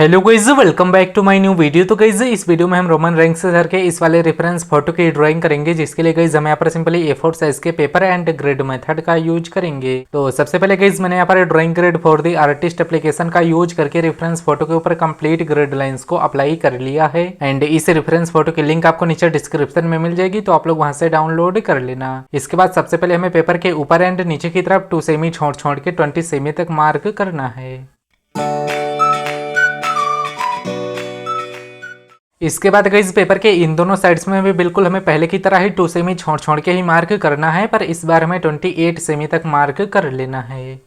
Hello guys, welcome back to my new video. तो guys इस video में हम रोमन रैंक से धर के इस वाले रेफरेंस फोटो की ड्राइंग करेंगे, जिसके लिए गाइस हम यहाँ पर सिंपली A4 साइज के पेपर एंड ग्रिड मेथड का यूज करेंगे। तो सबसे पहले गाइस मैंने यहाँ पर drawing grid for the artist application का यूज करके रेफरेंस फोटो के ऊपर कंप्लीट ग्रिड लाइंस को अप्लाई कर लिया है। एंड इस रेफरेंस फोटो की लिंक आपको नीचे डिस्क्रिप्शन में मिल जाएगी, तो आप लोग वहां से डाउनलोड कर लेना। इसके बाद सबसे पहले हमें पेपर के ऊपर एंड नीचे की तरफ 2 सेमी छोड़ छोड़ के 20 सेमी तक मार्क करना है। इसके बाद गाइस पेपर के इन दोनों साइड्स में भी बिल्कुल हमें पहले की तरह ही 2 सेमी छोड़ छोड़ के ही मार्क करना है, पर इस बार हमें 28 सेमी तक मार्क कर लेना है।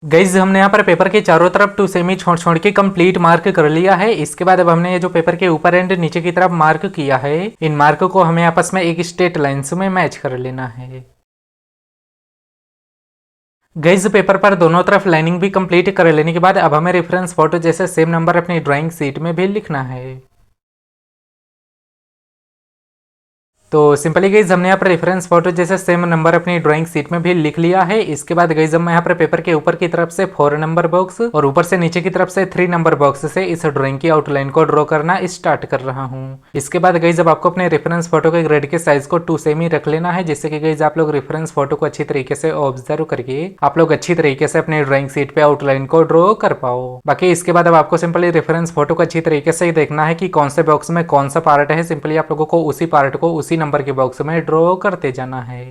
गाइज हमने यहाँ पर पेपर के चारों तरफ 2 सेमी छोड़ छोड़ के कंप्लीट मार्क कर लिया है। इसके बाद अब हमने ये जो पेपर के ऊपर एंड नीचे की तरफ मार्क किया है, इन मार्क को हमें आपस में एक स्ट्रेट लाइन्स में मैच कर लेना है। गाइज पेपर पर दोनों तरफ लाइनिंग भी कंप्लीट कर लेने के बाद अब हमें रेफरेंस फोटो जैसे सेम नंबर अपनी ड्राइंग शीट में भी लिखना है। तो सिंपली गाइज हमने यहाँ पर रेफरेंस फोटो जैसे सेम नंबर अपनी ड्राइंग शीट में भी लिख लिया है। इसके बाद गाइज हम यहाँ पर पेपर के ऊपर की तरफ से 4 नंबर बॉक्स और ऊपर से नीचे की तरफ से 3 नंबर बॉक्स से इस ड्राइंग की आउटलाइन को ड्रॉ करना स्टार्ट कर रहा हूँ। इसके बाद गाइज अब आपको अपने रेफरेंस फोटो के ग्रेड के साइज को 2 सेमी रख लेना है, जिससे कि गाइज आप लोग रेफरेंस फोटो को अच्छी तरीके से ऑब्जर्व करके आप लोग अच्छी तरीके से अपनी ड्राइंग शीट पे आउटलाइन को ड्रॉ कर पाओ। बाकी इसके बाद अब आपको सिंपली रेफरेंस फोटो को अच्छी तरीके से देखना है कि कौन से बॉक्स में कौन सा पार्ट है। सिंपली आप लोगों को उसी पार्ट को उसी नंबर के बॉक्स में ड्रॉ करते जाना है।